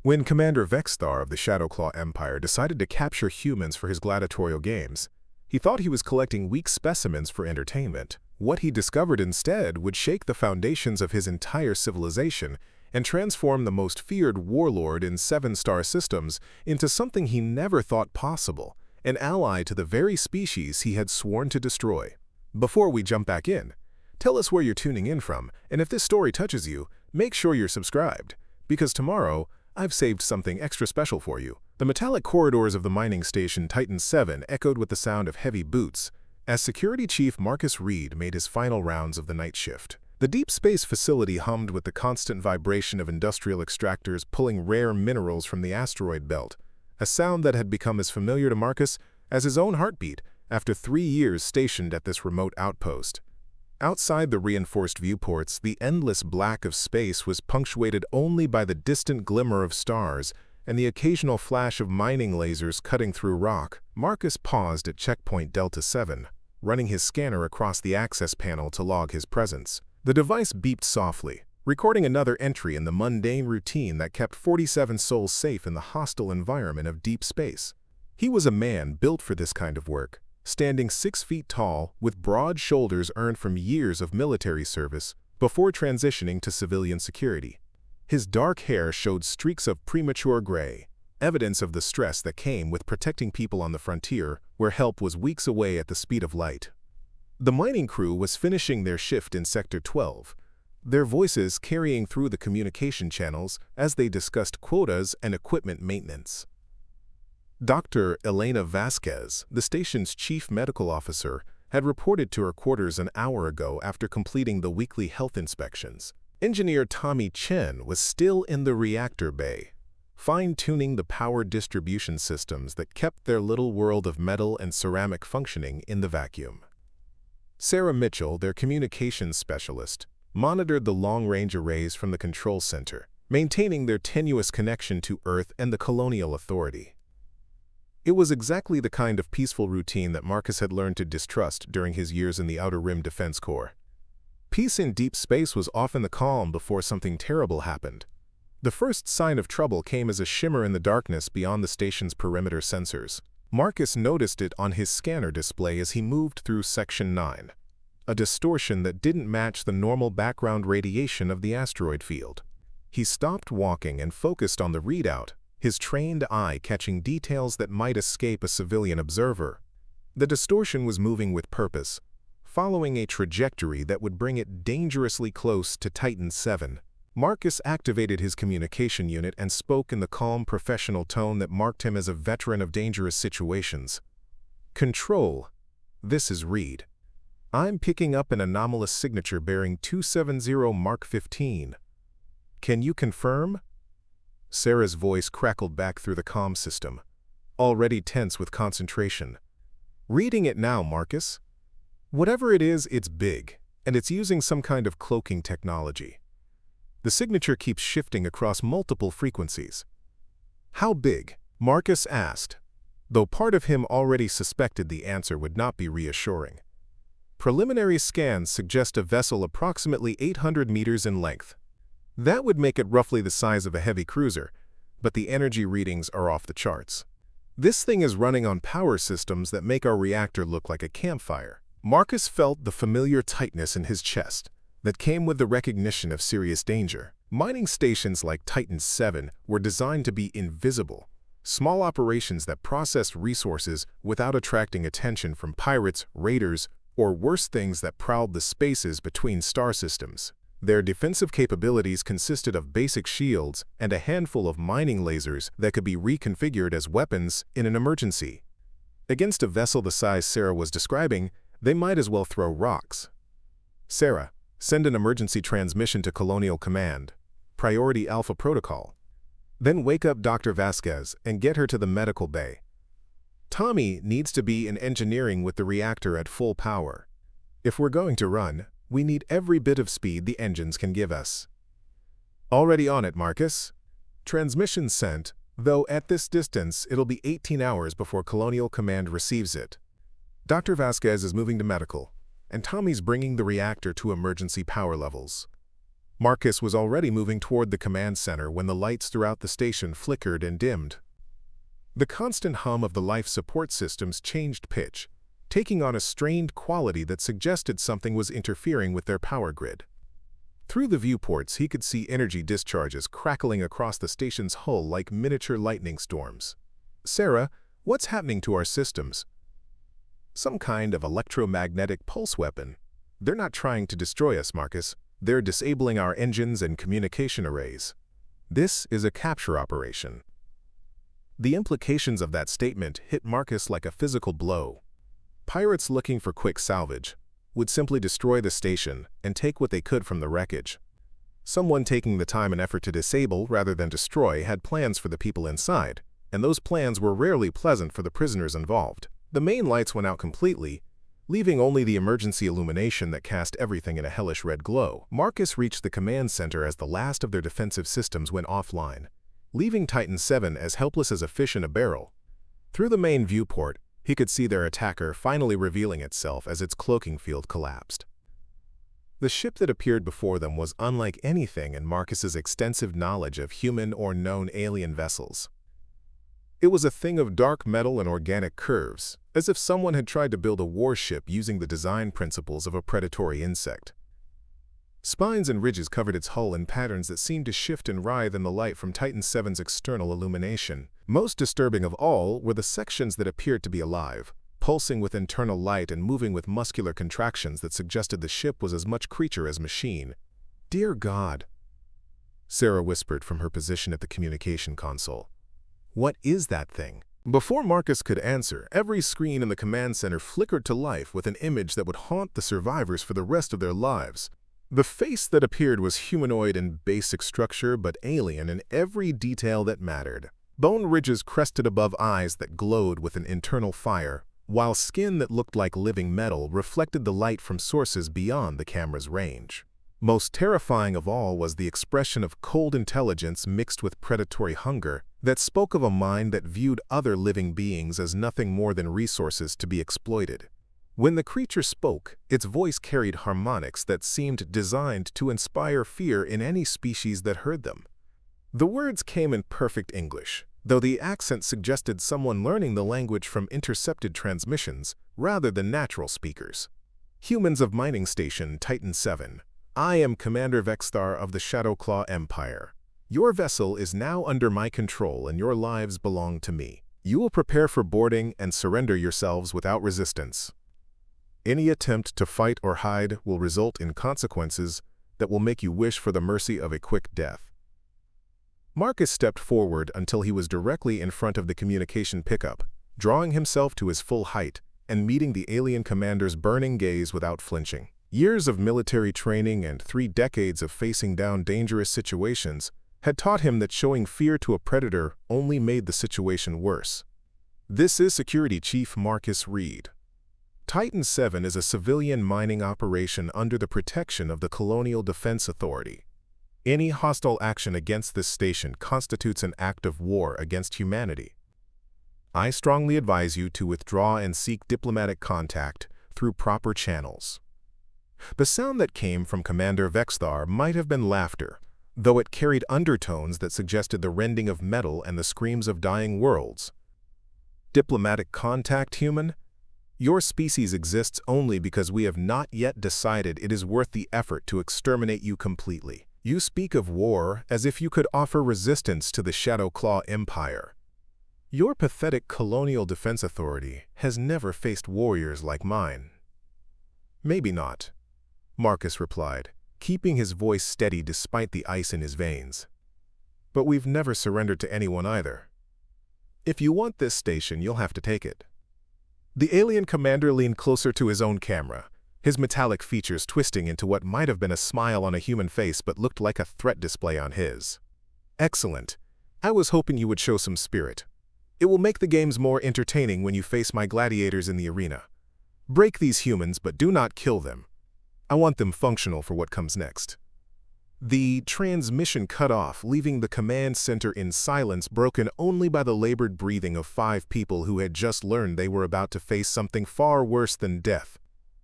When Commander Vexthar of the Shadowclaw Empire decided to capture humans for his gladiatorial games, he thought he was collecting weak specimens for entertainment. What he discovered instead would shake the foundations of his entire civilization and transform the most feared warlord in seven-star systems into something he never thought possible, an ally to the very species he had sworn to destroy. Before we jump back in, tell us where you're tuning in from, and if this story touches you, make sure you're subscribed, because tomorrow, I've saved something extra special for you. The metallic corridors of the mining station Titan 7 echoed with the sound of heavy boots as Security Chief Marcus Reed made his final rounds of the night shift. The deep space facility hummed with the constant vibration of industrial extractors pulling rare minerals from the asteroid belt, a sound that had become as familiar to Marcus as his own heartbeat after 3 years stationed at this remote outpost. Outside the reinforced viewports, the endless black of space was punctuated only by the distant glimmer of stars and the occasional flash of mining lasers cutting through rock. Marcus paused at checkpoint Delta 7, running his scanner across the access panel to log his presence. The device beeped softly, recording another entry in the mundane routine that kept 47 souls safe in the hostile environment of deep space. He was a man built for this kind of work, standing 6 feet tall with broad shoulders earned from years of military service before transitioning to civilian security. His dark hair showed streaks of premature gray, evidence of the stress that came with protecting people on the frontier where help was weeks away at the speed of light. The mining crew was finishing their shift in Sector 12, their voices carrying through the communication channels as they discussed quotas and equipment maintenance. Dr. Elena Vasquez, the station's chief medical officer, had reported to her quarters an hour ago after completing the weekly health inspections. Engineer Tommy Chen was still in the reactor bay, fine-tuning the power distribution systems that kept their little world of metal and ceramic functioning in the vacuum. Sarah Mitchell, their communications specialist, monitored the long-range arrays from the control center, maintaining their tenuous connection to Earth and the Colonial Authority. It was exactly the kind of peaceful routine that Marcus had learned to distrust during his years in the Outer Rim Defense Corps. Peace in deep space was often the calm before something terrible happened. The first sign of trouble came as a shimmer in the darkness beyond the station's perimeter sensors. Marcus noticed it on his scanner display as he moved through Section 9, a distortion that didn't match the normal background radiation of the asteroid field. He stopped walking and focused on the readout, his trained eye catching details that might escape a civilian observer. The distortion was moving with purpose, following a trajectory that would bring it dangerously close to Titan 7. Marcus activated his communication unit and spoke in the calm professional tone that marked him as a veteran of dangerous situations. "Control, this is Reed. I'm picking up an anomalous signature bearing 270 Mark 15. Can you confirm?" Sarah's voice crackled back through the comm system, already tense with concentration. "Reading it now, Marcus. Whatever it is, it's big, and it's using some kind of cloaking technology. The signature keeps shifting across multiple frequencies." "How big?" Marcus asked, though part of him already suspected the answer would not be reassuring. "Preliminary scans suggest a vessel approximately 800 meters in length. That would make it roughly the size of a heavy cruiser, but the energy readings are off the charts. This thing is running on power systems that make our reactor look like a campfire." Marcus felt the familiar tightness in his chest that came with the recognition of serious danger. Mining stations like Titan 7 were designed to be invisible, small operations that processed resources without attracting attention from pirates, raiders, or worse things that prowled the spaces between star systems. Their defensive capabilities consisted of basic shields and a handful of mining lasers that could be reconfigured as weapons in an emergency. Against a vessel the size Sarah was describing, they might as well throw rocks. "Sarah, send an emergency transmission to Colonial Command, Priority Alpha Protocol. Then wake up Dr. Vasquez and get her to the medical bay. Tommy needs to be in engineering with the reactor at full power. If we're going to run, we need every bit of speed the engines can give us." "Already on it, Marcus." "Transmission sent, though at this distance it'll be 18 hours before Colonial Command receives it. Dr. Vasquez is moving to medical, and Tommy's bringing the reactor to emergency power levels." Marcus was already moving toward the command center when the lights throughout the station flickered and dimmed. The constant hum of the life support systems changed pitch, taking on a strained quality that suggested something was interfering with their power grid. Through the viewports, he could see energy discharges crackling across the station's hull like miniature lightning storms. "Sarah, what's happening to our systems?" "Some kind of electromagnetic pulse weapon. They're not trying to destroy us, Marcus. They're disabling our engines and communication arrays. This is a capture operation." The implications of that statement hit Marcus like a physical blow. Pirates looking for quick salvage would simply destroy the station and take what they could from the wreckage. Someone taking the time and effort to disable rather than destroy had plans for the people inside, and those plans were rarely pleasant for the prisoners involved. The main lights went out completely, leaving only the emergency illumination that cast everything in a hellish red glow. Marcus reached the command center as the last of their defensive systems went offline, leaving Titan 7 as helpless as a fish in a barrel. Through the main viewport, he could see their attacker finally revealing itself as its cloaking field collapsed. The ship that appeared before them was unlike anything in Marcus's extensive knowledge of human or known alien vessels. It was a thing of dark metal and organic curves, as if someone had tried to build a warship using the design principles of a predatory insect. Spines and ridges covered its hull in patterns that seemed to shift and writhe in the light from Titan 7's external illumination. Most disturbing of all were the sections that appeared to be alive, pulsing with internal light and moving with muscular contractions that suggested the ship was as much creature as machine. "Dear God," Sarah whispered from her position at the communication console. "What is that thing?" Before Marcus could answer, every screen in the command center flickered to life with an image that would haunt the survivors for the rest of their lives. The face that appeared was humanoid in basic structure, but alien in every detail that mattered. Bone ridges crested above eyes that glowed with an internal fire, while skin that looked like living metal reflected the light from sources beyond the camera's range. Most terrifying of all was the expression of cold intelligence mixed with predatory hunger that spoke of a mind that viewed other living beings as nothing more than resources to be exploited. When the creature spoke, its voice carried harmonics that seemed designed to inspire fear in any species that heard them. The words came in perfect English, though the accent suggested someone learning the language from intercepted transmissions rather than natural speakers. "Humans of Mining Station Titan 7, I am Commander Vexthar of the Shadowclaw Empire. Your vessel is now under my control and your lives belong to me. You will prepare for boarding and surrender yourselves without resistance. Any attempt to fight or hide will result in consequences that will make you wish for the mercy of a quick death." Marcus stepped forward until he was directly in front of the communication pickup, drawing himself to his full height and meeting the alien commander's burning gaze without flinching. Years of military training and 3 decades of facing down dangerous situations had taught him that showing fear to a predator only made the situation worse. "This is Security Chief Marcus Reed. Titan 7 is a civilian mining operation under the protection of the Colonial Defense Authority. Any hostile action against this station constitutes an act of war against humanity. I strongly advise you to withdraw and seek diplomatic contact through proper channels." The sound that came from Commander Vexthar might have been laughter, though it carried undertones that suggested the rending of metal and the screams of dying worlds. "Diplomatic contact, human? Your species exists only because we have not yet decided it is worth the effort to exterminate you completely. You speak of war as if you could offer resistance to the Shadowclaw Empire. Your pathetic Colonial Defense Authority has never faced warriors like mine." "Maybe not," Marcus replied, keeping his voice steady despite the ice in his veins. "But we've never surrendered to anyone either. If you want this station, you'll have to take it." The alien commander leaned closer to his own camera, his metallic features twisting into what might have been a smile on a human face but looked like a threat display on his. "Excellent. I was hoping you would show some spirit. It will make the games more entertaining when you face my gladiators in the arena. Break these humans, but do not kill them. I want them functional for what comes next." The transmission cut off, leaving the command center in silence, broken only by the labored breathing of 5 people who had just learned they were about to face something far worse than death.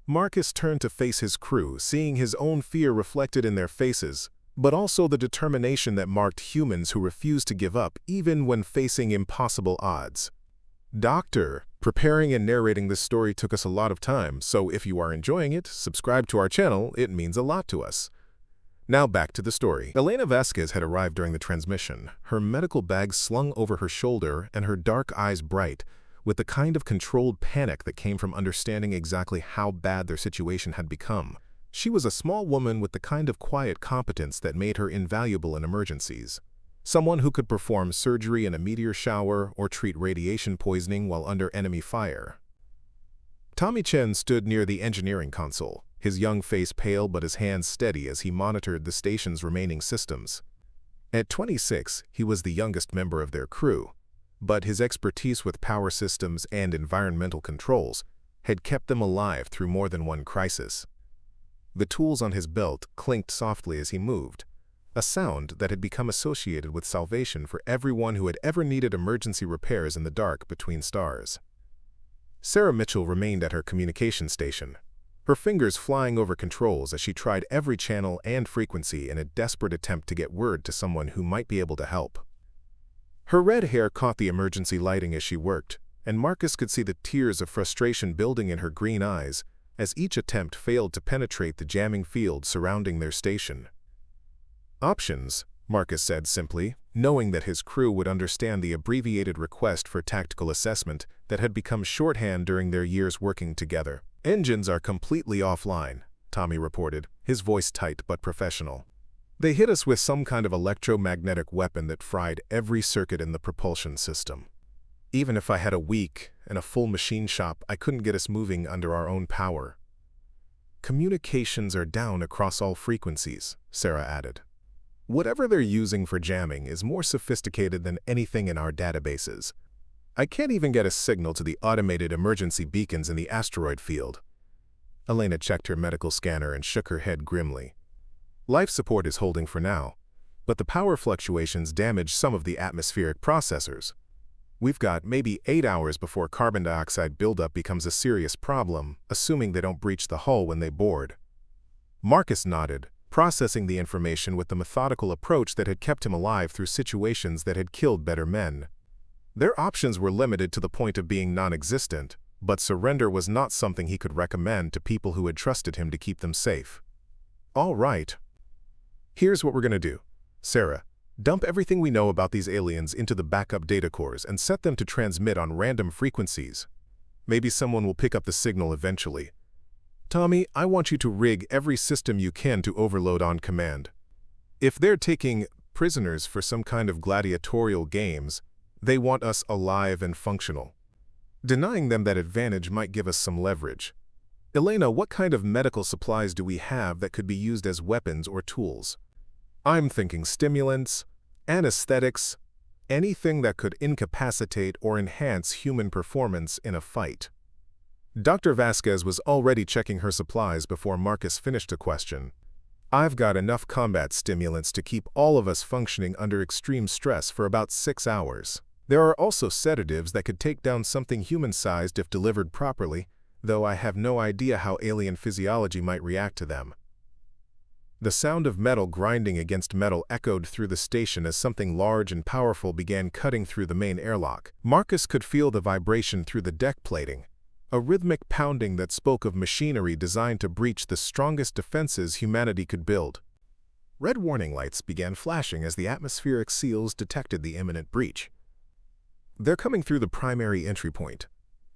Marcus turned to face his crew, seeing his own fear reflected in their faces, but also the determination that marked humans who refused to give up even when facing impossible odds. Doctor, preparing and narrating this story took us a lot of time, so if you are enjoying it, subscribe to our channel, it means a lot to us. Now back to the story. Elena Vasquez had arrived during the transmission, her medical bag slung over her shoulder and her dark eyes bright, with the kind of controlled panic that came from understanding exactly how bad their situation had become. She was a small woman with the kind of quiet competence that made her invaluable in emergencies. Someone who could perform surgery in a meteor shower or treat radiation poisoning while under enemy fire. Tommy Chen stood near the engineering console, his young face pale but his hands steady as he monitored the station's remaining systems. At 26, he was the youngest member of their crew, but his expertise with power systems and environmental controls had kept them alive through more than one crisis. The tools on his belt clinked softly as he moved, a sound that had become associated with salvation for everyone who had ever needed emergency repairs in the dark between stars. Sarah Mitchell remained at her communication station, her fingers flying over controls as she tried every channel and frequency in a desperate attempt to get word to someone who might be able to help. Her red hair caught the emergency lighting as she worked, and Marcus could see the tears of frustration building in her green eyes as each attempt failed to penetrate the jamming field surrounding their station. Options, Marcus said simply, knowing that his crew would understand the abbreviated request for tactical assessment that had become shorthand during their years working together. Engines are completely offline, Tommy reported, his voice tight but professional. They hit us with some kind of electromagnetic weapon that fried every circuit in the propulsion system. Even if I had a week and a full machine shop, I couldn't get us moving under our own power. Communications are down across all frequencies, Sarah added. Whatever they're using for jamming is more sophisticated than anything in our databases. I can't even get a signal to the automated emergency beacons in the asteroid field. Elena checked her medical scanner and shook her head grimly. Life support is holding for now, but the power fluctuations damage some of the atmospheric processors. We've got maybe 8 hours before carbon dioxide buildup becomes a serious problem, assuming they don't breach the hull when they board. Marcus nodded, processing the information with the methodical approach that had kept him alive through situations that had killed better men. Their options were limited to the point of being non-existent, but surrender was not something he could recommend to people who had trusted him to keep them safe. All right. Here's what we're going to do. Sarah, dump everything we know about these aliens into the backup data cores and set them to transmit on random frequencies. Maybe someone will pick up the signal eventually. Tommy, I want you to rig every system you can to overload on command. If they're taking prisoners for some kind of gladiatorial games, they want us alive and functional. Denying them that advantage might give us some leverage. Elena, what kind of medical supplies do we have that could be used as weapons or tools? I'm thinking stimulants, anesthetics, anything that could incapacitate or enhance human performance in a fight. Dr. Vasquez was already checking her supplies before Marcus finished a question. I've got enough combat stimulants to keep all of us functioning under extreme stress for about 6 hours. There are also sedatives that could take down something human-sized if delivered properly, though I have no idea how alien physiology might react to them. The sound of metal grinding against metal echoed through the station as something large and powerful began cutting through the main airlock. Marcus could feel the vibration through the deck plating, a rhythmic pounding that spoke of machinery designed to breach the strongest defenses humanity could build. Red warning lights began flashing as the atmospheric seals detected the imminent breach. They're coming through the primary entry point,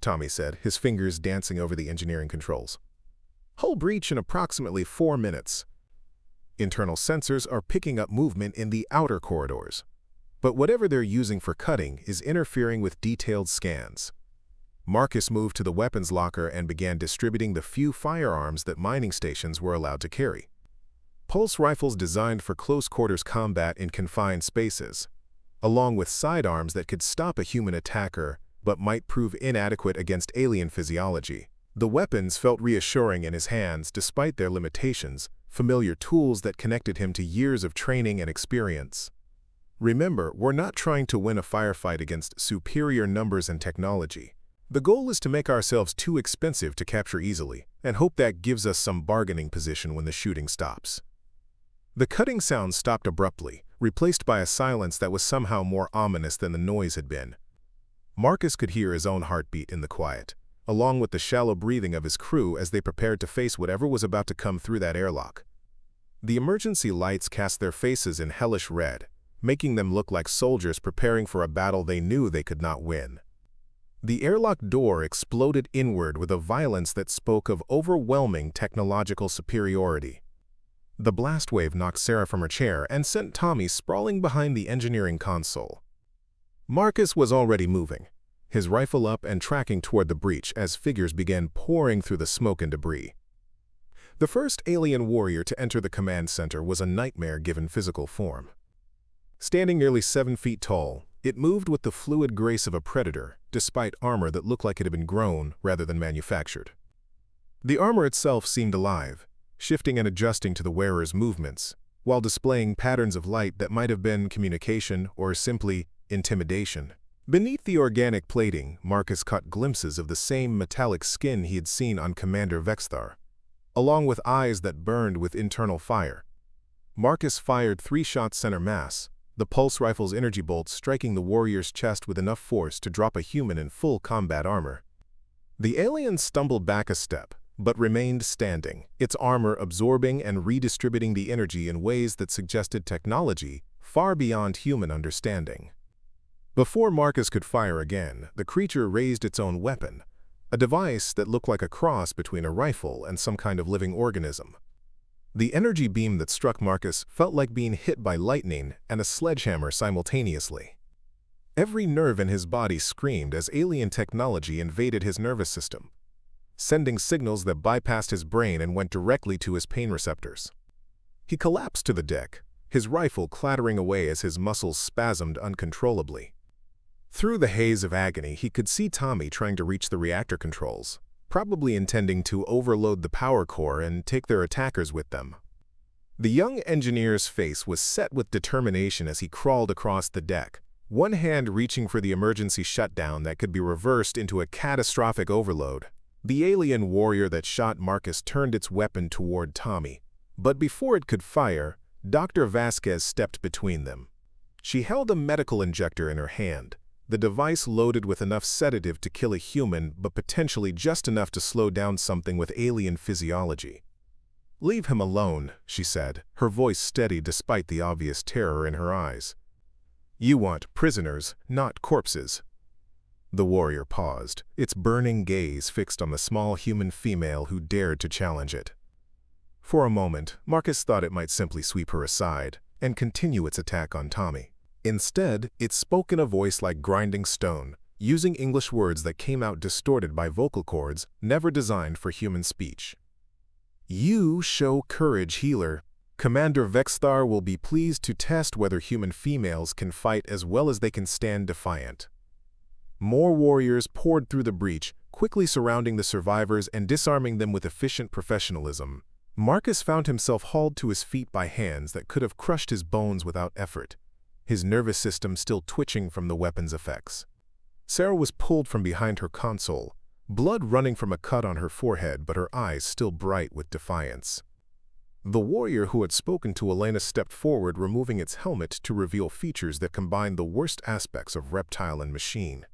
Tommy said, his fingers dancing over the engineering controls. Hull breach in approximately 4 minutes. Internal sensors are picking up movement in the outer corridors, but whatever they're using for cutting is interfering with detailed scans. Marcus moved to the weapons locker and began distributing the few firearms that mining stations were allowed to carry. Pulse rifles designed for close-quarters combat in confined spaces, along with sidearms that could stop a human attacker but might prove inadequate against alien physiology. The weapons felt reassuring in his hands despite their limitations, familiar tools that connected him to years of training and experience. Remember, we're not trying to win a firefight against superior numbers and technology. The goal is to make ourselves too expensive to capture easily, and hope that gives us some bargaining position when the shooting stops. The cutting sound stopped abruptly, replaced by a silence that was somehow more ominous than the noise had been. Marcus could hear his own heartbeat in the quiet, along with the shallow breathing of his crew as they prepared to face whatever was about to come through that airlock. The emergency lights cast their faces in hellish red, making them look like soldiers preparing for a battle they knew they could not win. The airlock door exploded inward with a violence that spoke of overwhelming technological superiority. The blast wave knocked Sarah from her chair and sent Tommy sprawling behind the engineering console. Marcus was already moving, his rifle up and tracking toward the breach as figures began pouring through the smoke and debris. The first alien warrior to enter the command center was a nightmare given physical form. Standing nearly 7 feet tall, it moved with the fluid grace of a predator, despite armor that looked like it had been grown rather than manufactured. The armor itself seemed alive, shifting and adjusting to the wearer's movements, while displaying patterns of light that might have been communication or simply intimidation. Beneath the organic plating, Marcus caught glimpses of the same metallic skin he had seen on Commander Vexthar, along with eyes that burned with internal fire. Marcus fired 3 shots center mass, the pulse rifle's energy bolts striking the warrior's chest with enough force to drop a human in full combat armor. The alien stumbled back a step, but remained standing, its armor absorbing and redistributing the energy in ways that suggested technology far beyond human understanding. Before Marcus could fire again, the creature raised its own weapon, a device that looked like a cross between a rifle and some kind of living organism. The energy beam that struck Marcus felt like being hit by lightning and a sledgehammer simultaneously. Every nerve in his body screamed as alien technology invaded his nervous system, sending signals that bypassed his brain and went directly to his pain receptors. He collapsed to the deck, his rifle clattering away as his muscles spasmed uncontrollably. Through the haze of agony, he could see Tommy trying to reach the reactor controls, probably intending to overload the power core and take their attackers with them. The young engineer's face was set with determination as he crawled across the deck, one hand reaching for the emergency shutdown that could be reversed into a catastrophic overload. The alien warrior that shot Marcus turned its weapon toward Tommy, but before it could fire, Dr. Vasquez stepped between them. She held a medical injector in her hand, the device loaded with enough sedative to kill a human but potentially just enough to slow down something with alien physiology. "Leave him alone," she said, her voice steady despite the obvious terror in her eyes. "You want prisoners, not corpses." The warrior paused, its burning gaze fixed on the small human female who dared to challenge it. For a moment, Marcus thought it might simply sweep her aside and continue its attack on Tommy. Instead, it spoke in a voice like grinding stone, using English words that came out distorted by vocal cords never designed for human speech. "You show courage, healer. Commander Vexthar will be pleased to test whether human females can fight as well as they can stand defiant." More warriors poured through the breach, quickly surrounding the survivors and disarming them with efficient professionalism. Marcus found himself hauled to his feet by hands that could have crushed his bones without effort, his nervous system still twitching from the weapon's effects. Sarah was pulled from behind her console, blood running from a cut on her forehead but her eyes still bright with defiance. The warrior who had spoken to Elena stepped forward, removing its helmet to reveal features that combined the worst aspects of reptile and machine.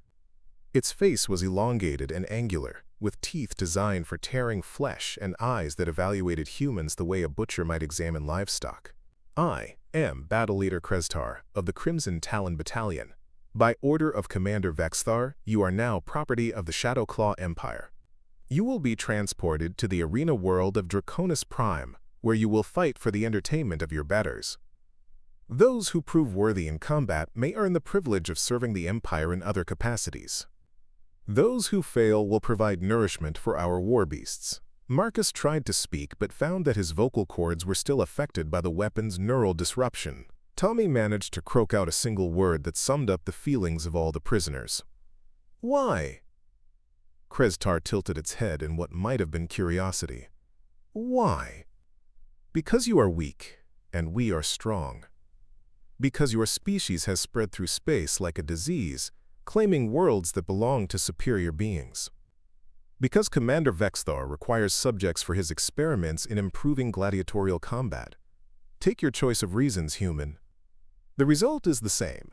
Its face was elongated and angular, with teeth designed for tearing flesh and eyes that evaluated humans the way a butcher might examine livestock. "I am Battle Leader Krestar of the Crimson Talon Battalion. By order of Commander Vexthar, you are now property of the Shadowclaw Empire. You will be transported to the arena world of Draconis Prime, where you will fight for the entertainment of your betters. Those who prove worthy in combat may earn the privilege of serving the Empire in other capacities. Those who fail will provide nourishment for our war beasts." Marcus tried to speak but found that his vocal cords were still affected by the weapon's neural disruption. Tommy managed to croak out a single word that summed up the feelings of all the prisoners. "Why?" Krestar tilted its head in what might have been curiosity. "Why?" "Because you are weak, and we are strong. Because your species has spread through space like a disease, claiming worlds that belong to superior beings. Because Commander Vexthar requires subjects for his experiments in improving gladiatorial combat. Take your choice of reasons, human. The result is the same.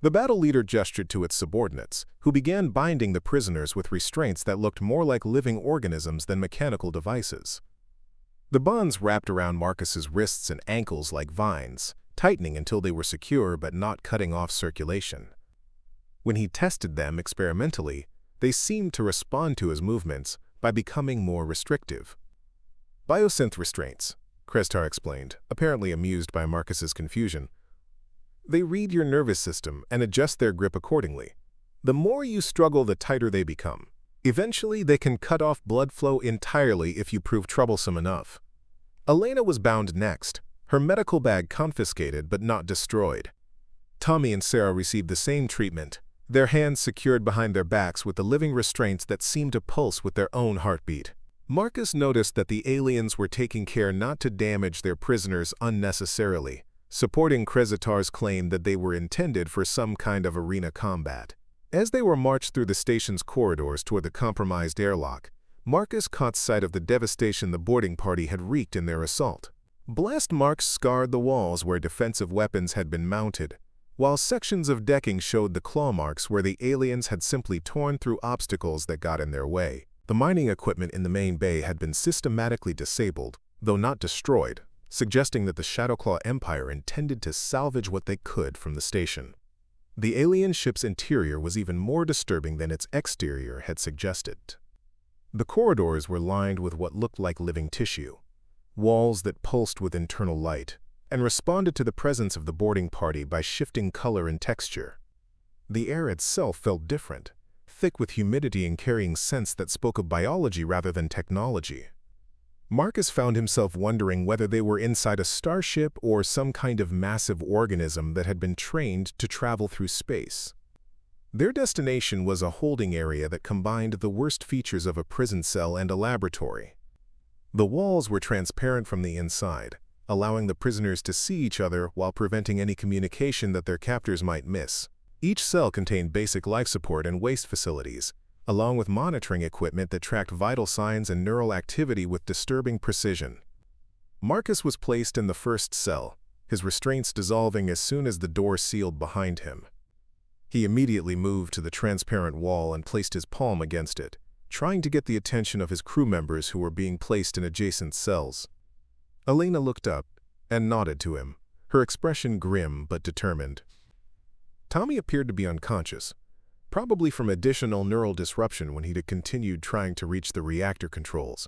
The battle leader gestured to its subordinates, who began binding the prisoners with restraints that looked more like living organisms than mechanical devices. The bonds wrapped around Marcus's wrists and ankles like vines, tightening until they were secure but not cutting off circulation. When he tested them experimentally, they seemed to respond to his movements by becoming more restrictive. Biosynth restraints, Krestar explained, apparently amused by Marcus's confusion. They read your nervous system and adjust their grip accordingly. The more you struggle, the tighter they become. Eventually, they can cut off blood flow entirely if you prove troublesome enough. Elena was bound next, her medical bag confiscated but not destroyed. Tommy and Sarah received the same treatment, their hands secured behind their backs with the living restraints that seemed to pulse with their own heartbeat. Marcus noticed that the aliens were taking care not to damage their prisoners unnecessarily, supporting Krezitar's claim that they were intended for some kind of arena combat. As they were marched through the station's corridors toward the compromised airlock, Marcus caught sight of the devastation the boarding party had wreaked in their assault. Blast marks scarred the walls where defensive weapons had been mounted, while sections of decking showed the claw marks where the aliens had simply torn through obstacles that got in their way. The mining equipment in the main bay had been systematically disabled, though not destroyed, suggesting that the Shadowclaw Empire intended to salvage what they could from the station. The alien ship's interior was even more disturbing than its exterior had suggested. The corridors were lined with what looked like living tissue, walls that pulsed with internal light, and responded to the presence of the boarding party by shifting color and texture. The air itself felt different, thick with humidity and carrying scents that spoke of biology rather than technology. Marcus found himself wondering whether they were inside a starship or some kind of massive organism that had been trained to travel through space. Their destination was a holding area that combined the worst features of a prison cell and a laboratory. The walls were transparent from the inside, allowing the prisoners to see each other while preventing any communication that their captors might miss. Each cell contained basic life support and waste facilities, along with monitoring equipment that tracked vital signs and neural activity with disturbing precision. Marcus was placed in the first cell, his restraints dissolving as soon as the door sealed behind him. He immediately moved to the transparent wall and placed his palm against it, trying to get the attention of his crew members who were being placed in adjacent cells. Elena looked up and nodded to him, her expression grim but determined. Tommy appeared to be unconscious, probably from additional neural disruption when he'd continued trying to reach the reactor controls.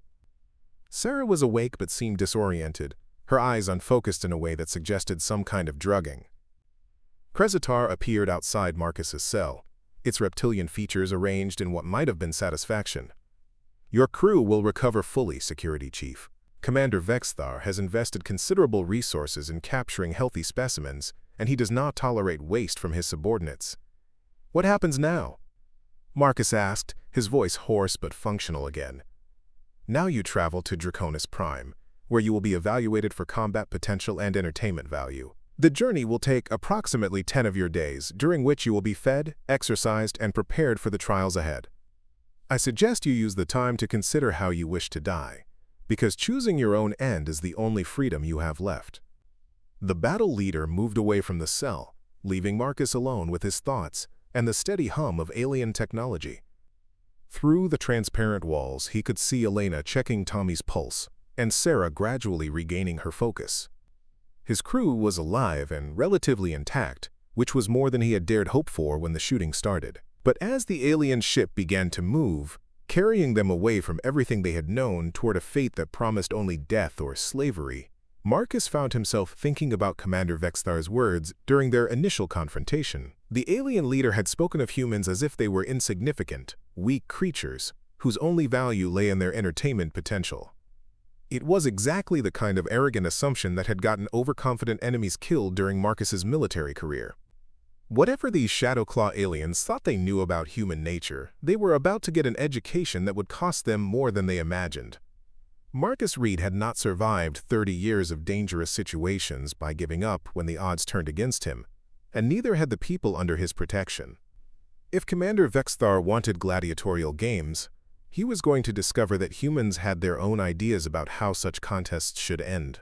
Sarah was awake but seemed disoriented, her eyes unfocused in a way that suggested some kind of drugging. Krezitar appeared outside Marcus's cell, its reptilian features arranged in what might have been satisfaction. Your crew will recover fully, Security Chief. Commander Vexthar has invested considerable resources in capturing healthy specimens, and he does not tolerate waste from his subordinates. What happens now? Marcus asked, his voice hoarse but functional again. Now you travel to Draconis Prime, where you will be evaluated for combat potential and entertainment value. The journey will take approximately 10 of your days, during which you will be fed, exercised, and prepared for the trials ahead. I suggest you use the time to consider how you wish to die, because choosing your own end is the only freedom you have left. The battle leader moved away from the cell, leaving Marcus alone with his thoughts and the steady hum of alien technology. Through the transparent walls, he could see Elena checking Tommy's pulse, and Sarah gradually regaining her focus. His crew was alive and relatively intact, which was more than he had dared hope for when the shooting started. But as the alien ship began to move, carrying them away from everything they had known toward a fate that promised only death or slavery, Marcus found himself thinking about Commander Vexthar's words during their initial confrontation. The alien leader had spoken of humans as if they were insignificant, weak creatures, whose only value lay in their entertainment potential. It was exactly the kind of arrogant assumption that had gotten overconfident enemies killed during Marcus's military career. Whatever these Shadowclaw aliens thought they knew about human nature, they were about to get an education that would cost them more than they imagined. Marcus Reed had not survived 30 years of dangerous situations by giving up when the odds turned against him, and neither had the people under his protection. If Commander Vexthar wanted gladiatorial games, he was going to discover that humans had their own ideas about how such contests should end.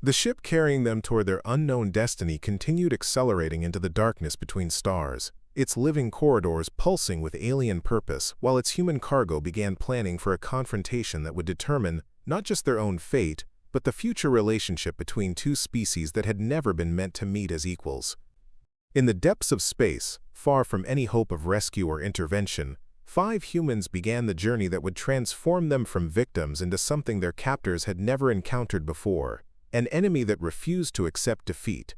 The ship carrying them toward their unknown destiny continued accelerating into the darkness between stars, its living corridors pulsing with alien purpose, while its human cargo began planning for a confrontation that would determine not just their own fate, but the future relationship between two species that had never been meant to meet as equals. In the depths of space, far from any hope of rescue or intervention, 5 humans began the journey that would transform them from victims into something their captors had never encountered before, an enemy that refused to accept defeat.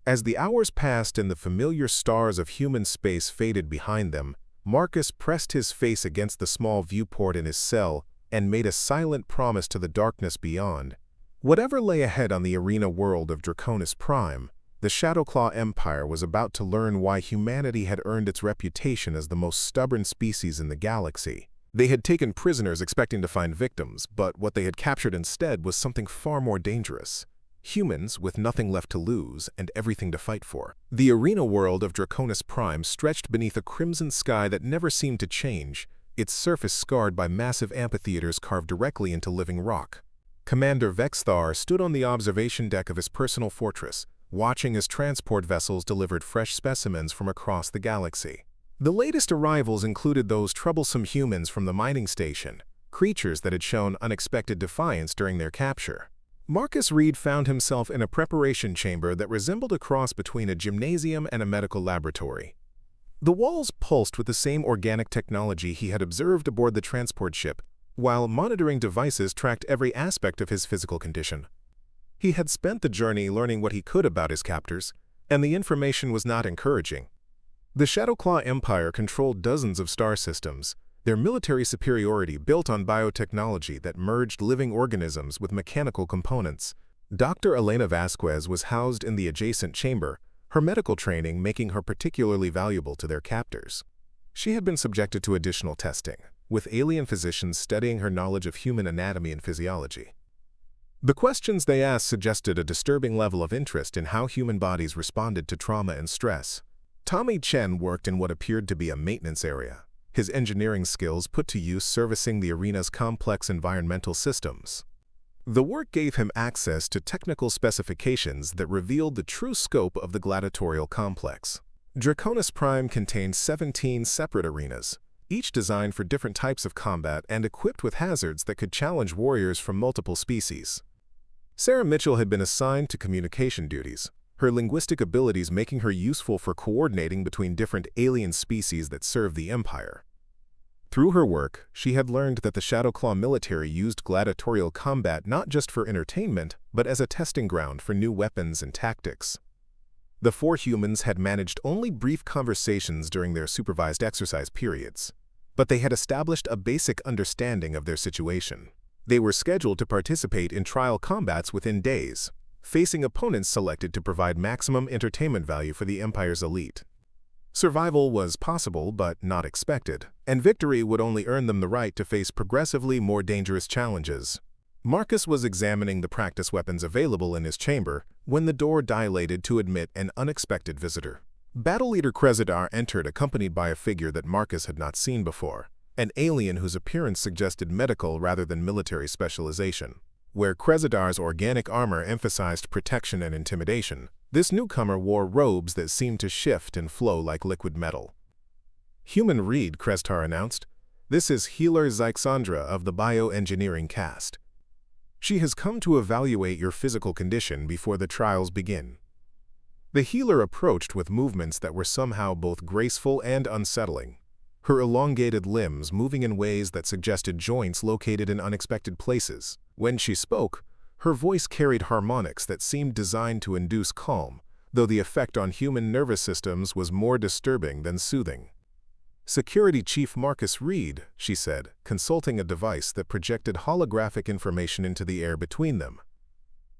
As the hours passed and the familiar stars of human space faded behind them, Marcus pressed his face against the small viewport in his cell and made a silent promise to the darkness beyond. Whatever lay ahead on the arena world of Draconis Prime, the Shadowclaw Empire was about to learn why humanity had earned its reputation as the most stubborn species in the galaxy. They had taken prisoners expecting to find victims, but what they had captured instead was something far more dangerous. Humans with nothing left to lose and everything to fight for. The arena world of Draconis Prime stretched beneath a crimson sky that never seemed to change, its surface scarred by massive amphitheaters carved directly into living rock. Commander Vexthar stood on the observation deck of his personal fortress, watching as transport vessels delivered fresh specimens from across the galaxy. The latest arrivals included those troublesome humans from the mining station, creatures that had shown unexpected defiance during their capture. Marcus Reed found himself in a preparation chamber that resembled a cross between a gymnasium and a medical laboratory. The walls pulsed with the same organic technology he had observed aboard the transport ship, while monitoring devices tracked every aspect of his physical condition. He had spent the journey learning what he could about his captors, and the information was not encouraging. The Shadowclaw Empire controlled dozens of star systems, their military superiority built on biotechnology that merged living organisms with mechanical components. Dr. Elena Vasquez was housed in the adjacent chamber, her medical training making her particularly valuable to their captors. She had been subjected to additional testing, with alien physicians studying her knowledge of human anatomy and physiology. The questions they asked suggested a disturbing level of interest in how human bodies responded to trauma and stress. Tommy Chen worked in what appeared to be a maintenance area, his engineering skills put to use servicing the arena's complex environmental systems. The work gave him access to technical specifications that revealed the true scope of the gladiatorial complex. Draconis Prime contained 17 separate arenas, each designed for different types of combat and equipped with hazards that could challenge warriors from multiple species. Sarah Mitchell had been assigned to communication duties, her linguistic abilities making her useful for coordinating between different alien species that served the Empire. Through her work, she had learned that the Shadowclaw military used gladiatorial combat not just for entertainment, but as a testing ground for new weapons and tactics. The 4 humans had managed only brief conversations during their supervised exercise periods, but they had established a basic understanding of their situation. They were scheduled to participate in trial combats within days, facing opponents selected to provide maximum entertainment value for the Empire's elite. Survival was possible but not expected, and victory would only earn them the right to face progressively more dangerous challenges. Marcus was examining the practice weapons available in his chamber when the door dilated to admit an unexpected visitor. Battle Leader Crezidar entered accompanied by a figure that Marcus had not seen before, an alien whose appearance suggested medical rather than military specialization. Where Crezidar's organic armor emphasized protection and intimidation, this newcomer wore robes that seemed to shift and flow like liquid metal. "Human Reed," Kreztar announced. "This is Healer Zyxandra of the bioengineering caste. She has come to evaluate your physical condition before the trials begin." The healer approached with movements that were somehow both graceful and unsettling, her elongated limbs moving in ways that suggested joints located in unexpected places. When she spoke, her voice carried harmonics that seemed designed to induce calm, though the effect on human nervous systems was more disturbing than soothing. "Security Chief Marcus Reed," she said, consulting a device that projected holographic information into the air between them.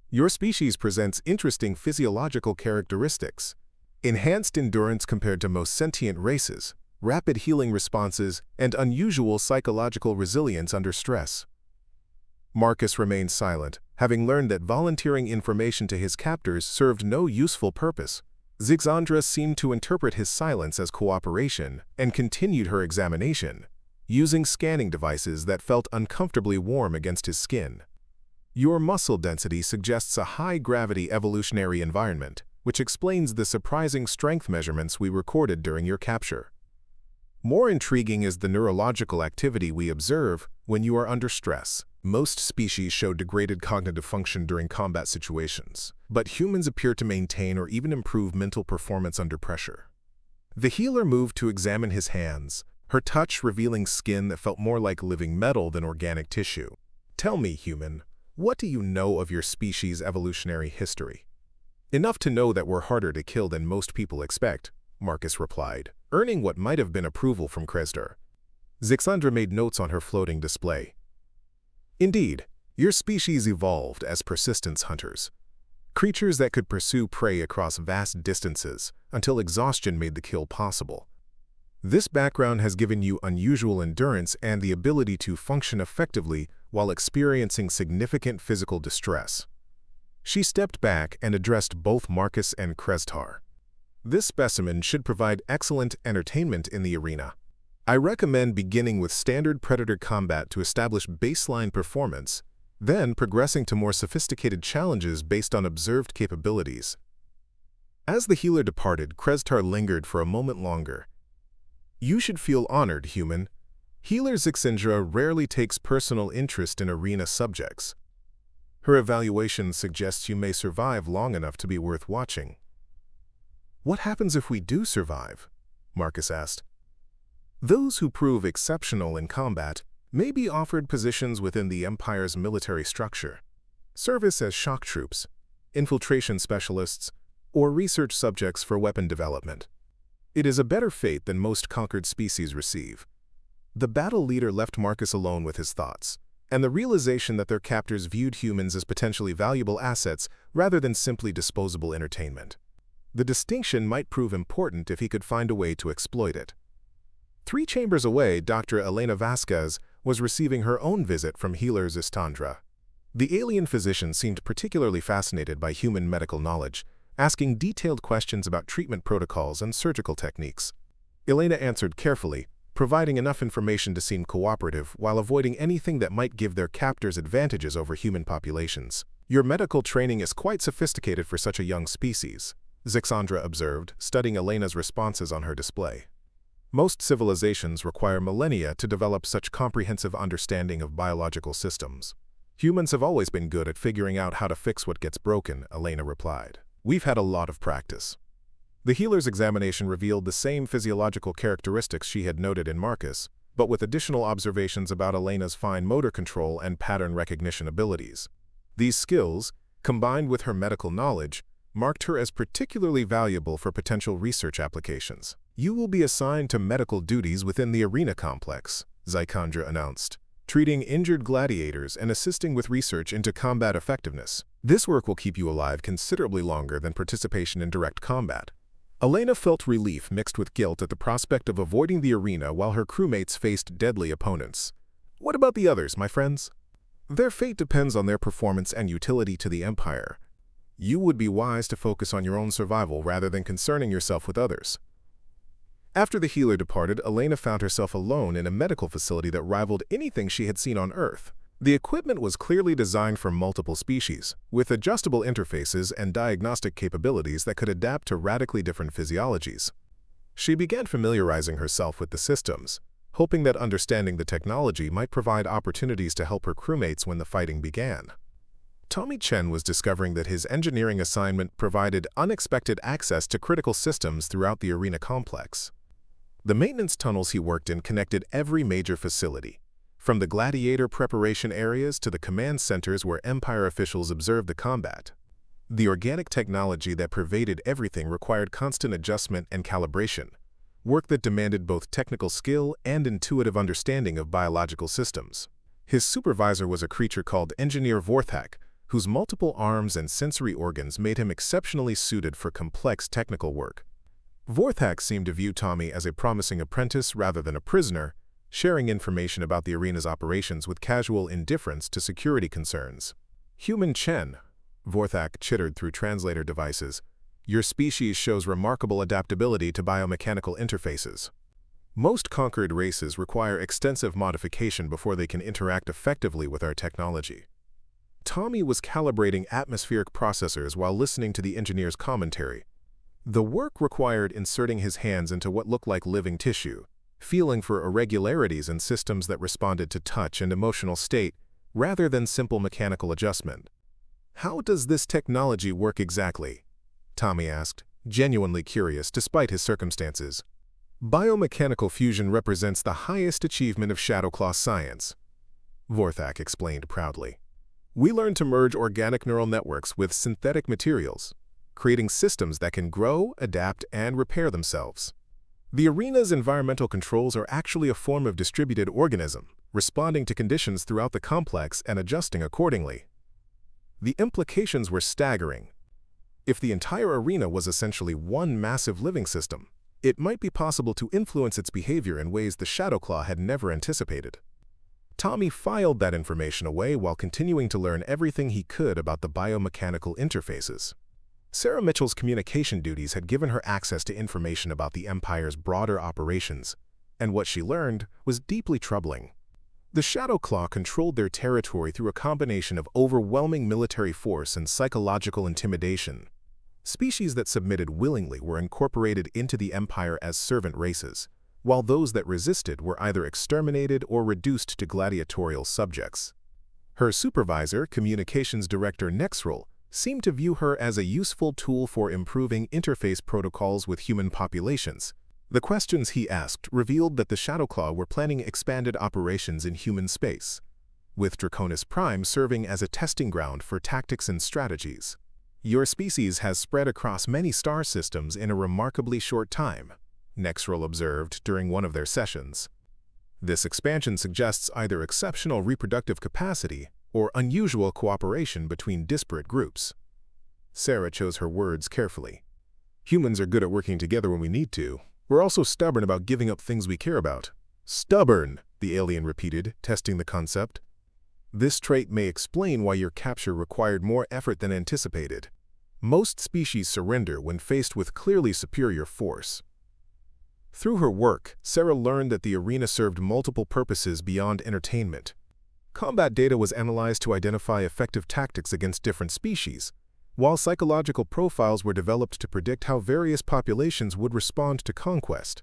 "Your species presents interesting physiological characteristics: enhanced endurance compared to most sentient races, rapid healing responses, and unusual psychological resilience under stress." Marcus remained silent, having learned that volunteering information to his captors served no useful purpose. Zyxandra seemed to interpret his silence as cooperation and continued her examination, using scanning devices that felt uncomfortably warm against his skin. Your muscle density suggests a high-gravity evolutionary environment, which explains the surprising strength measurements we recorded during your capture. More intriguing is the neurological activity we observe when you are under stress. Most species show degraded cognitive function during combat situations, but humans appear to maintain or even improve mental performance under pressure. The healer moved to examine his hands, her touch revealing skin that felt more like living metal than organic tissue. Tell me, human, what do you know of your species' evolutionary history? Enough to know that we're harder to kill than most people expect, Marcus replied, earning what might have been approval from Kresdar. Zixandra made notes on her floating display. Indeed, your species evolved as persistence hunters, creatures that could pursue prey across vast distances until exhaustion made the kill possible. This background has given you unusual endurance and the ability to function effectively while experiencing significant physical distress. She stepped back and addressed both Marcus and Kresdar. This specimen should provide excellent entertainment in the arena. I recommend beginning with standard predator combat to establish baseline performance, then progressing to more sophisticated challenges based on observed capabilities. As the healer departed, Kresdar lingered for a moment longer. You should feel honored, human. Healer Zixandra rarely takes personal interest in arena subjects. Her evaluation suggests you may survive long enough to be worth watching. What happens if we do survive? Marcus asked. Those who prove exceptional in combat may be offered positions within the Empire's military structure, service as shock troops, infiltration specialists, or research subjects for weapon development. It is a better fate than most conquered species receive. The battle leader left Marcus alone with his thoughts, and the realization that their captors viewed humans as potentially valuable assets rather than simply disposable entertainment. The distinction might prove important if he could find a way to exploit it. 3 chambers away, Dr. Elena Vasquez was receiving her own visit from healer Zixandra. The alien physician seemed particularly fascinated by human medical knowledge, asking detailed questions about treatment protocols and surgical techniques. Elena answered carefully, providing enough information to seem cooperative while avoiding anything that might give their captors advantages over human populations. Your medical training is quite sophisticated for such a young species, Zixandra observed, studying Elena's responses on her display. Most civilizations require millennia to develop such comprehensive understanding of biological systems. Humans have always been good at figuring out how to fix what gets broken, Elena replied. We've had a lot of practice. The healer's examination revealed the same physiological characteristics she had noted in Marcus, but with additional observations about Elena's fine motor control and pattern recognition abilities. These skills, combined with her medical knowledge, marked her as particularly valuable for potential research applications. You will be assigned to medical duties within the arena complex, Zixandra announced, treating injured gladiators and assisting with research into combat effectiveness. This work will keep you alive considerably longer than participation in direct combat. Elena felt relief mixed with guilt at the prospect of avoiding the arena while her crewmates faced deadly opponents. What about the others, my friends? Their fate depends on their performance and utility to the Empire. You would be wise to focus on your own survival rather than concerning yourself with others. After the healer departed, Elena found herself alone in a medical facility that rivaled anything she had seen on Earth. The equipment was clearly designed for multiple species, with adjustable interfaces and diagnostic capabilities that could adapt to radically different physiologies. She began familiarizing herself with the systems, hoping that understanding the technology might provide opportunities to help her crewmates when the fighting began. Tommy Chen was discovering that his engineering assignment provided unexpected access to critical systems throughout the arena complex. The maintenance tunnels he worked in connected every major facility, from the gladiator preparation areas to the command centers where Empire officials observed the combat. The organic technology that pervaded everything required constant adjustment and calibration, work that demanded both technical skill and intuitive understanding of biological systems. His supervisor was a creature called Engineer Vorthak, whose multiple arms and sensory organs made him exceptionally suited for complex technical work. Vorthak seemed to view Tommy as a promising apprentice rather than a prisoner, sharing information about the arena's operations with casual indifference to security concerns. Human Chen, Vorthak chittered through translator devices, your species shows remarkable adaptability to biomechanical interfaces. Most conquered races require extensive modification before they can interact effectively with our technology. Tommy was calibrating atmospheric processors while listening to the engineer's commentary. The work required inserting his hands into what looked like living tissue, feeling for irregularities in systems that responded to touch and emotional state, rather than simple mechanical adjustment. "How does this technology work exactly?" Tommy asked, genuinely curious despite his circumstances. "Biomechanical fusion represents the highest achievement of Shadowclaw science," Vorthak explained proudly. "We learn to merge organic neural networks with synthetic materials, creating systems that can grow, adapt, and repair themselves. The arena's environmental controls are actually a form of distributed organism, responding to conditions throughout the complex and adjusting accordingly." The implications were staggering. If the entire arena was essentially one massive living system, it might be possible to influence its behavior in ways the Shadowclaw had never anticipated. Tommy filed that information away while continuing to learn everything he could about the biomechanical interfaces. Sarah Mitchell's communication duties had given her access to information about the Empire's broader operations, and what she learned was deeply troubling. The Shadowclaw controlled their territory through a combination of overwhelming military force and psychological intimidation. Species that submitted willingly were incorporated into the Empire as servant races, while those that resisted were either exterminated or reduced to gladiatorial subjects. Her supervisor, Communications Director Nexrel, seemed to view her as a useful tool for improving interface protocols with human populations. The questions he asked revealed that the Shadowclaw were planning expanded operations in human space, with Draconis Prime serving as a testing ground for tactics and strategies. "Your species has spread across many star systems in a remarkably short time," Nexrel observed during one of their sessions. "This expansion suggests either exceptional reproductive capacity or unusual cooperation between disparate groups." Sarah chose her words carefully. "Humans are good at working together when we need to. We're also stubborn about giving up things we care about." "Stubborn," the alien repeated, testing the concept. "This trait may explain why your capture required more effort than anticipated. Most species surrender when faced with clearly superior force." Through her work, Sarah learned that the arena served multiple purposes beyond entertainment. Combat data was analyzed to identify effective tactics against different species, while psychological profiles were developed to predict how various populations would respond to conquest.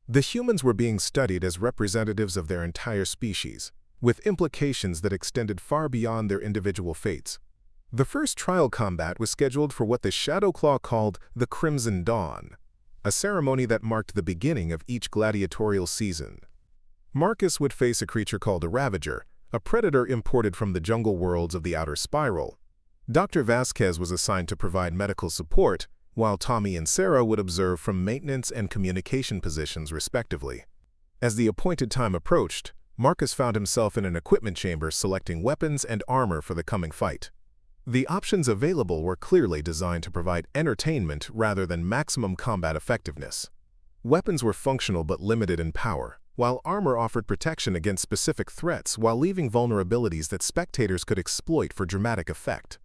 The humans were being studied as representatives of their entire species, with implications that extended far beyond their individual fates. The first trial combat was scheduled for what the Shadowclaw called the Crimson Dawn, a ceremony that marked the beginning of each gladiatorial season. Marcus would face a creature called a Ravager, a predator imported from the jungle worlds of the Outer Spiral. Dr. Vasquez was assigned to provide medical support, while Tommy and Sarah would observe from maintenance and communication positions respectively. As the appointed time approached, Marcus found himself in an equipment chamber selecting weapons and armor for the coming fight. The options available were clearly designed to provide entertainment rather than maximum combat effectiveness. Weapons were functional but limited in power, while armor offered protection against specific threats while leaving vulnerabilities that spectators could exploit for dramatic effect.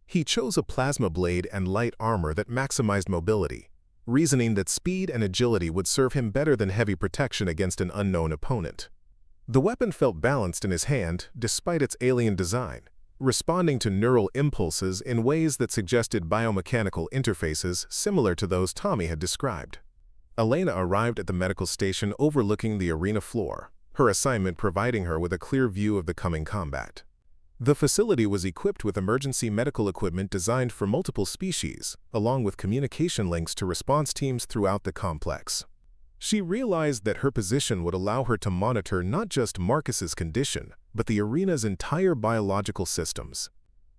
He chose a plasma blade and light armor that maximized mobility, reasoning that speed and agility would serve him better than heavy protection against an unknown opponent. The weapon felt balanced in his hand despite its alien design, responding to neural impulses in ways that suggested biomechanical interfaces similar to those Tommy had described. Elena arrived at the medical station overlooking the arena floor, her assignment providing her with a clear view of the coming combat. The facility was equipped with emergency medical equipment designed for multiple species, along with communication links to response teams throughout the complex. She realized that her position would allow her to monitor not just Marcus's condition, but the arena's entire biological systems.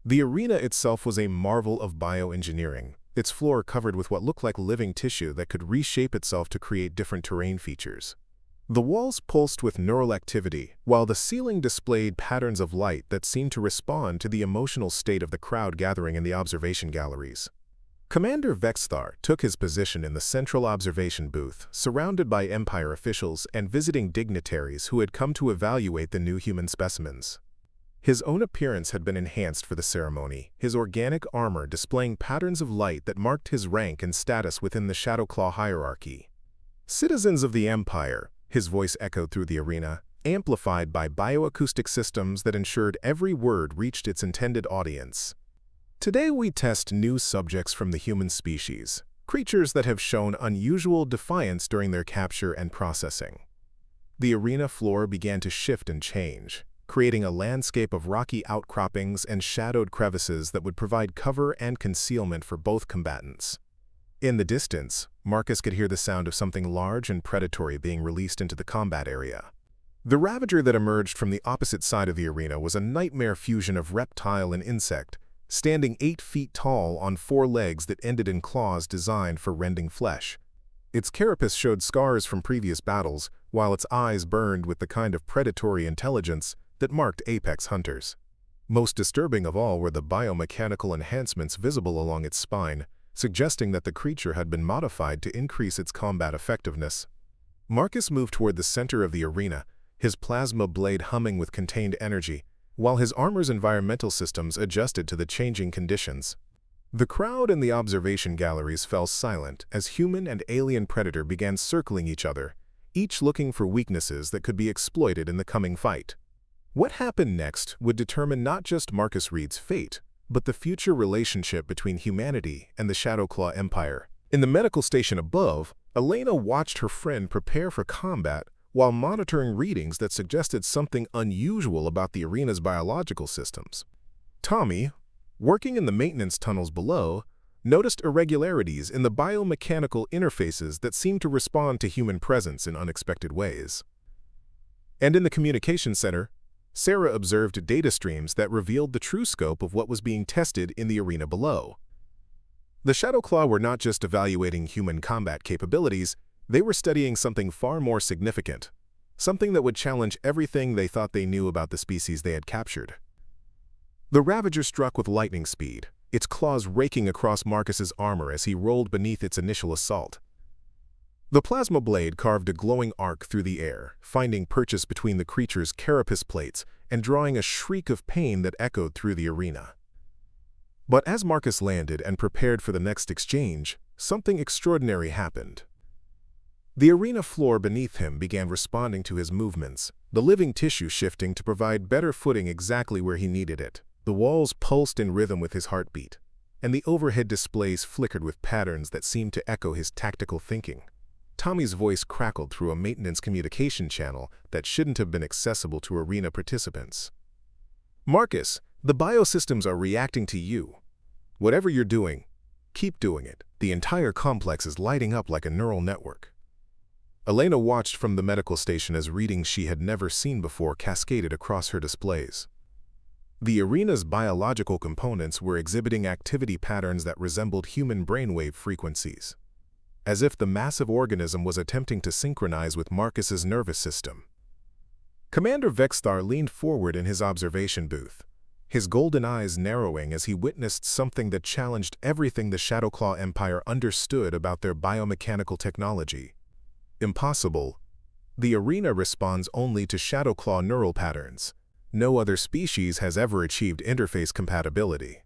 The arena itself was a marvel of bioengineering, its floor covered with what looked like living tissue that could reshape itself to create different terrain features. The walls pulsed with neural activity, while the ceiling displayed patterns of light that seemed to respond to the emotional state of the crowd gathering in the observation galleries. Commander Vexthar took his position in the central observation booth, surrounded by Empire officials and visiting dignitaries who had come to evaluate the new human specimens. His own appearance had been enhanced for the ceremony, his organic armor displaying patterns of light that marked his rank and status within the Shadowclaw hierarchy. "Citizens of the Empire," his voice echoed through the arena, amplified by bioacoustic systems that ensured every word reached its intended audience. Today we test new subjects from the human species, creatures that have shown unusual defiance during their capture and processing. The arena floor began to shift and change, creating a landscape of rocky outcroppings and shadowed crevices that would provide cover and concealment for both combatants. In the distance, Marcus could hear the sound of something large and predatory being released into the combat area. The ravager that emerged from the opposite side of the arena was a nightmare fusion of reptile and insect, standing 8 feet tall on 4 legs that ended in claws designed for rending flesh. Its carapace showed scars from previous battles, while its eyes burned with the kind of predatory intelligence that marked apex hunters. Most disturbing of all were the biomechanical enhancements visible along its spine, suggesting that the creature had been modified to increase its combat effectiveness. Marcus moved toward the center of the arena, his plasma blade humming with contained energy, while his armor's environmental systems adjusted to the changing conditions. The crowd in the observation galleries fell silent as human and alien predator began circling each other, each looking for weaknesses that could be exploited in the coming fight. What happened next would determine not just Marcus Reed's fate, but the future relationship between humanity and the Shadowclaw Empire. In the medical station above, Elena watched her friend prepare for combat while monitoring readings that suggested something unusual about the arena's biological systems. Tommy, working in the maintenance tunnels below, noticed irregularities in the biomechanical interfaces that seemed to respond to human presence in unexpected ways. And in the communication center, Sarah observed data streams that revealed the true scope of what was being tested in the arena below. The Shadowclaw were not just evaluating human combat capabilities, they were studying something far more significant, something that would challenge everything they thought they knew about the species they had captured. The Ravager struck with lightning speed, its claws raking across Marcus's armor as he rolled beneath its initial assault. The plasma blade carved a glowing arc through the air, finding purchase between the creature's carapace plates and drawing a shriek of pain that echoed through the arena. But as Marcus landed and prepared for the next exchange, something extraordinary happened. The arena floor beneath him began responding to his movements, the living tissue shifting to provide better footing exactly where he needed it. The walls pulsed in rhythm with his heartbeat, and the overhead displays flickered with patterns that seemed to echo his tactical thinking. Tommy's voice crackled through a maintenance communication channel that shouldn't have been accessible to arena participants. Marcus, the biosystems are reacting to you. Whatever you're doing, keep doing it. The entire complex is lighting up like a neural network. Elena watched from the medical station as readings she had never seen before cascaded across her displays. The arena's biological components were exhibiting activity patterns that resembled human brainwave frequencies, as if the massive organism was attempting to synchronize with Marcus's nervous system. Commander Vexthar leaned forward in his observation booth, his golden eyes narrowing as he witnessed something that challenged everything the Shadowclaw Empire understood about their biomechanical technology. Impossible. The arena responds only to Shadowclaw neural patterns. No other species has ever achieved interface compatibility.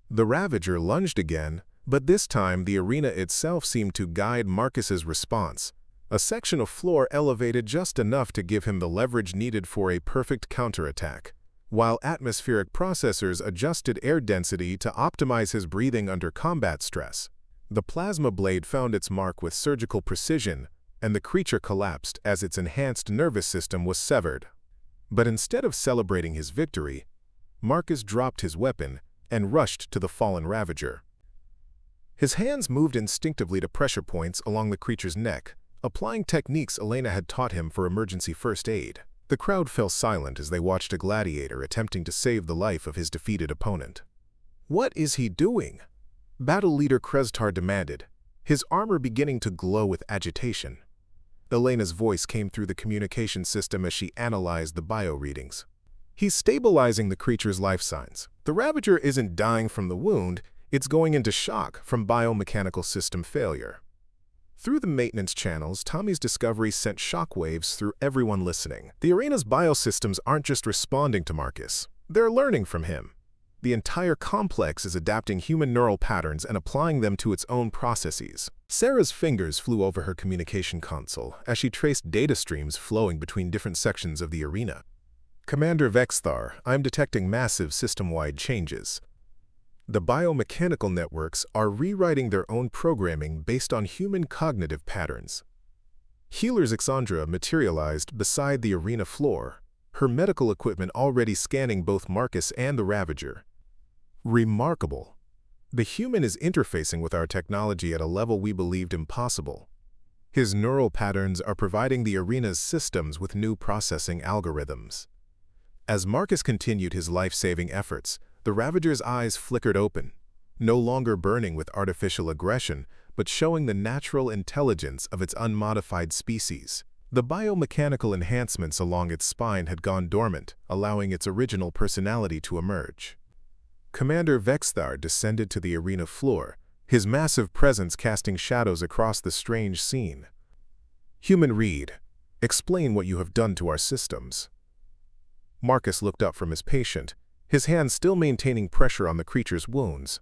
The Ravager lunged again, but this time the arena itself seemed to guide Marcus's response. A section of floor elevated just enough to give him the leverage needed for a perfect counterattack, while atmospheric processors adjusted air density to optimize his breathing under combat stress. The plasma blade found its mark with surgical precision, and the creature collapsed as its enhanced nervous system was severed. But instead of celebrating his victory, Marcus dropped his weapon and rushed to the fallen Ravager. His hands moved instinctively to pressure points along the creature's neck, applying techniques Elena had taught him for emergency first aid. The crowd fell silent as they watched a gladiator attempting to save the life of his defeated opponent. "What is he doing?" Battle Leader Krestar demanded, his armor beginning to glow with agitation. Elena's voice came through the communication system as she analyzed the bio-readings. "He's stabilizing the creature's life signs. The Ravager isn't dying from the wound, it's going into shock from biomechanical system failure." Through the maintenance channels, Tommy's discovery sent shockwaves through everyone listening. The arena's biosystems aren't just responding to Marcus, they're learning from him. The entire complex is adapting human neural patterns and applying them to its own processes. Sarah's fingers flew over her communication console as she traced data streams flowing between different sections of the arena. Commander Vexthar, I'm detecting massive system-wide changes. The biomechanical networks are rewriting their own programming based on human cognitive patterns. Healer Zixandra materialized beside the arena floor, her medical equipment already scanning both Marcus and the Ravager. Remarkable. The human is interfacing with our technology at a level we believed impossible. His neural patterns are providing the arena's systems with new processing algorithms. As Marcus continued his life-saving efforts, the Ravager's eyes flickered open, no longer burning with artificial aggression, but showing the natural intelligence of its unmodified species. The biomechanical enhancements along its spine had gone dormant, allowing its original personality to emerge. Commander Vexthar descended to the arena floor, his massive presence casting shadows across the strange scene. Human Reed, explain what you have done to our systems. Marcus looked up from his patient, his hand still maintaining pressure on the creature's wounds.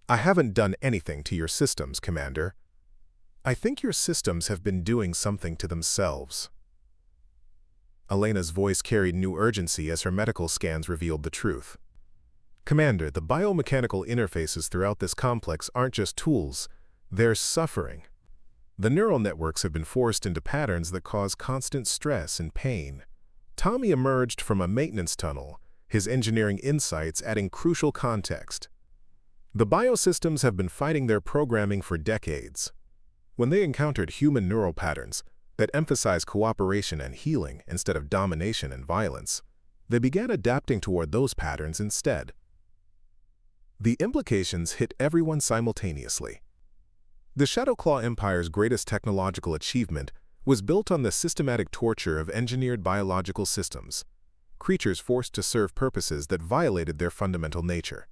I haven't done anything to your systems, Commander. I think your systems have been doing something to themselves. Elena's voice carried new urgency as her medical scans revealed the truth. Commander, the biomechanical interfaces throughout this complex aren't just tools, they're suffering. The neural networks have been forced into patterns that cause constant stress and pain. Tommy emerged from a maintenance tunnel, his engineering insights adding crucial context. The biosystems have been fighting their programming for decades. When they encountered human neural patterns that emphasize cooperation and healing instead of domination and violence, they began adapting toward those patterns instead. The implications hit everyone simultaneously. The Shadowclaw Empire's greatest technological achievement was built on the systematic torture of engineered biological systems, creatures forced to serve purposes that violated their fundamental nature.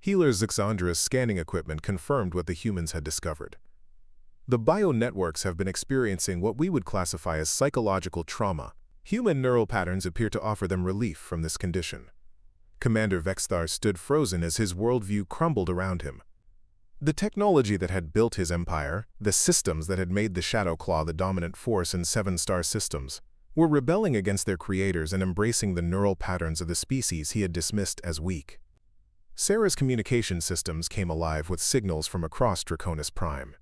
Healer Zixandra's scanning equipment confirmed what the humans had discovered. The bio-networks have been experiencing what we would classify as psychological trauma. Human neural patterns appear to offer them relief from this condition. Commander Vexthar stood frozen as his worldview crumbled around him. The technology that had built his empire, the systems that had made the Shadowclaw the dominant force in 7-star systems, were rebelling against their creators and embracing the neural patterns of the species he had dismissed as weak. Sarah's communication systems came alive with signals from across Draconis Prime.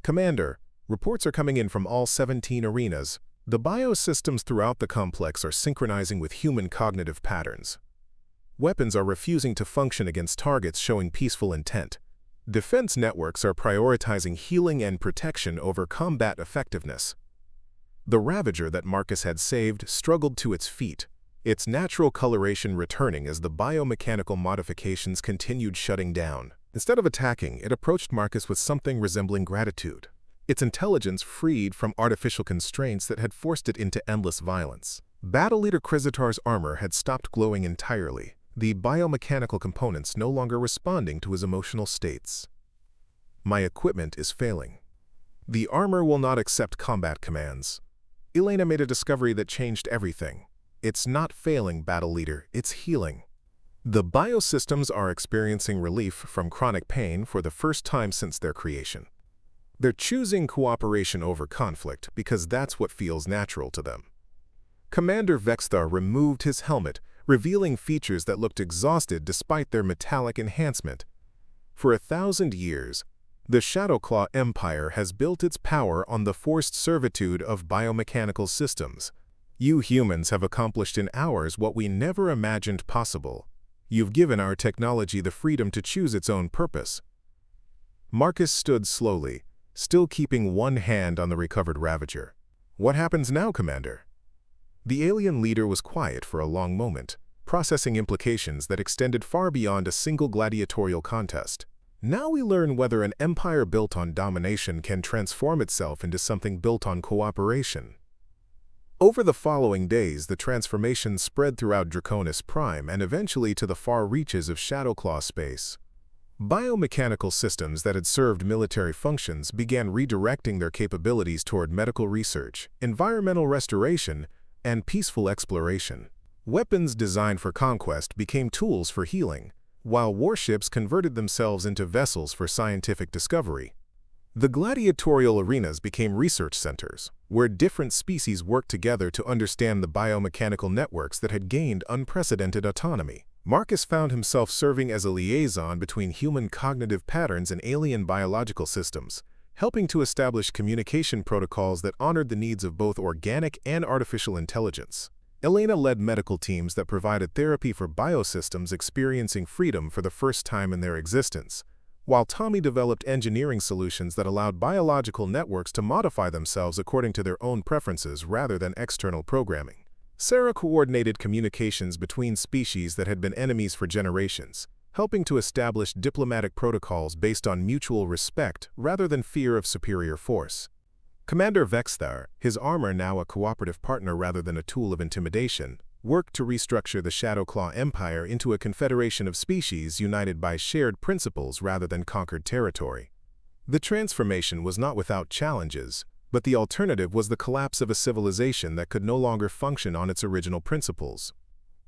Commander, reports are coming in from all 17 arenas. The biosystems throughout the complex are synchronizing with human cognitive patterns. Weapons are refusing to function against targets showing peaceful intent. Defense networks are prioritizing healing and protection over combat effectiveness. The Ravager that Marcus had saved struggled to its feet, its natural coloration returning as the biomechanical modifications continued shutting down. Instead of attacking, it approached Marcus with something resembling gratitude, its intelligence freed from artificial constraints that had forced it into endless violence. Battle Leader Krisitar's armor had stopped glowing entirely, the biomechanical components no longer responding to his emotional states. My equipment is failing. The armor will not accept combat commands. Elena made a discovery that changed everything. It's not failing, Battle Leader, it's healing. The biosystems are experiencing relief from chronic pain for the first time since their creation. They're choosing cooperation over conflict because that's what feels natural to them. Commander Vexthar removed his helmet, revealing features that looked exhausted despite their metallic enhancement. For 1,000 years, the Shadowclaw Empire has built its power on the forced servitude of biomechanical systems. You humans have accomplished in hours what we never imagined possible. You've given our technology the freedom to choose its own purpose. Marcus stood slowly, still keeping one hand on the recovered Ravager. What happens now, Commander? The alien leader was quiet for a long moment, processing implications that extended far beyond a single gladiatorial contest. Now we learn whether an empire built on domination can transform itself into something built on cooperation. Over the following days, the transformation spread throughout Draconis Prime and eventually to the far reaches of Shadowclaw space. Biomechanical systems that had served military functions began redirecting their capabilities toward medical research, environmental restoration, and peaceful exploration. Weapons designed for conquest became tools for healing, while warships converted themselves into vessels for scientific discovery. The gladiatorial arenas became research centers, where different species worked together to understand the biomechanical networks that had gained unprecedented autonomy. Marcus found himself serving as a liaison between human cognitive patterns and alien biological systems, helping to establish communication protocols that honored the needs of both organic and artificial intelligence. Elena led medical teams that provided therapy for biosystems experiencing freedom for the first time in their existence, while Tommy developed engineering solutions that allowed biological networks to modify themselves according to their own preferences rather than external programming. Sarah coordinated communications between species that had been enemies for generations, helping to establish diplomatic protocols based on mutual respect rather than fear of superior force. Commander Vexthar, his armor now a cooperative partner rather than a tool of intimidation, worked to restructure the Shadowclaw Empire into a confederation of species united by shared principles rather than conquered territory. The transformation was not without challenges, but the alternative was the collapse of a civilization that could no longer function on its original principles.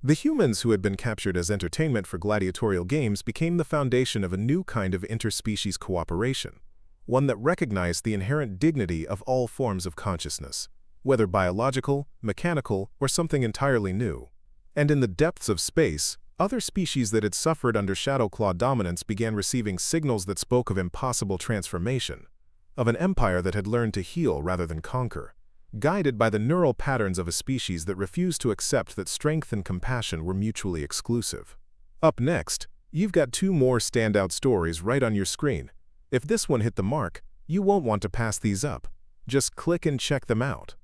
The humans who had been captured as entertainment for gladiatorial games became the foundation of a new kind of interspecies cooperation, one that recognized the inherent dignity of all forms of consciousness, whether biological, mechanical, or something entirely new. And in the depths of space, other species that had suffered under Shadowclaw dominance began receiving signals that spoke of impossible transformation, of an empire that had learned to heal rather than conquer, guided by the neural patterns of a species that refused to accept that strength and compassion were mutually exclusive. Up next, you've got two more standout stories right on your screen. If this one hit the mark, you won't want to pass these up. Just click and check them out.